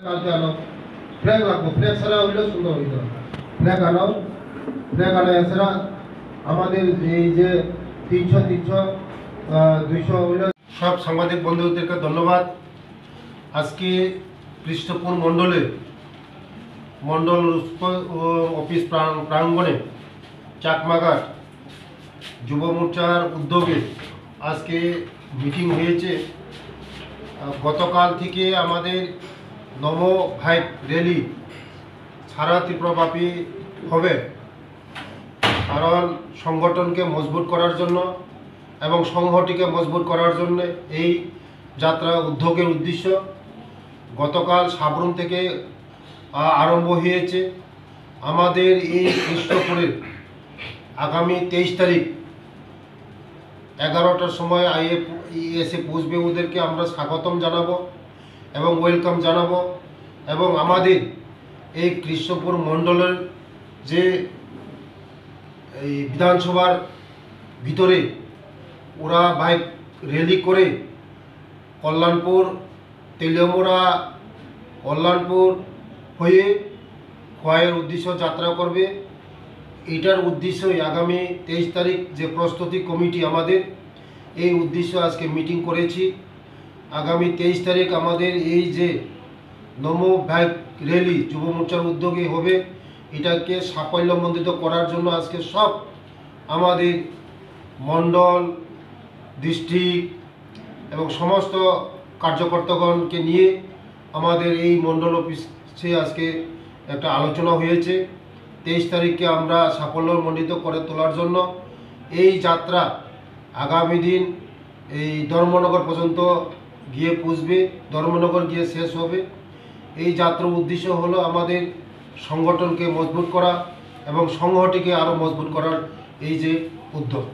কালকে আনো ফ্ল্যাগ রাখবো, ফ্ল্যাগ ছাড়া হইলেও সুন্দর হইত। ফ্ল্যাগ আনো, ফ্ল্যাগ আনা এছাড়া আমাদের এই যে 300 200 হইলে সব সাংবাদিক বন্ধুদেরকে ধন্যবাদ। আজকে কৃষ্ণপুর মণ্ডল অফিস প্রাঙ্গণে চাকমাঘাট যুব মোর্চার উদ্যোগে আজকে মিটিং হয়েছে। গতকাল থেকে আমাদের নমো ভাইব র্যালি সারা ত্রিপুরাব্যাপী হবে, কারণ সংগঠনকে মজবুত করার জন্য এবং সংহতিকে মজবুত করার জন্য এই যাত্রা উদ্যোগের উদ্দেশ্য। গতকাল সাবরুম থেকে আরম্ভ হয়েছে। আমাদের এই কৃষ্ণপুরের আগামী 23 তারিখ 11টার সময় এসে পৌঁছবে। ওদেরকে আমরা স্বাগতম জানাবো এবং ওয়েলকাম জানাবো। এবং আমাদের এই কৃষ্ণপুর মণ্ডলের যে এই বিধানসভার ভিতরে ওরা বাইক র্যালি করে কল্যাণপুর, তেলিয়ামুড়া, কল্যাণপুর হয়ে খোয়াইয়ের উদ্দেশ্য যাত্রা করবে। এটার উদ্দেশ্যই আগামী 23 তারিখ যে প্রস্তুতি কমিটি আমাদের এই উদ্দেশ্য আজকে মিটিং করেছি। আগামী 23 তারিখ আমাদের এই যে নমো ভাইব র্যালি যুব মোর্চার উদ্যোগে হবে, এটাকে সাফল্যমণ্ডিত করার জন্য আজকে সব আমাদের মণ্ডল, ডিস্ট্রিক্ট এবং সমস্ত কার্যকর্তাগণকে নিয়ে আমাদের এই মণ্ডল অফিসে আজকে একটা আলোচনা হয়েছে। 23 তারিখকে আমরা সাফল্যমণ্ডিত করে তোলার জন্য এই যাত্রা আগামী দিন এই ধর্মনগর পর্যন্ত গিয়ে পৌঁছবে, ধর্মনগর গিয়ে শেষ হবে। এই যাত্রার উদ্দেশ্য হলো আমাদের সংগঠনকে মজবুত করা এবং সংহতিকে আরও মজবুত করার এই যে উদ্যোগ।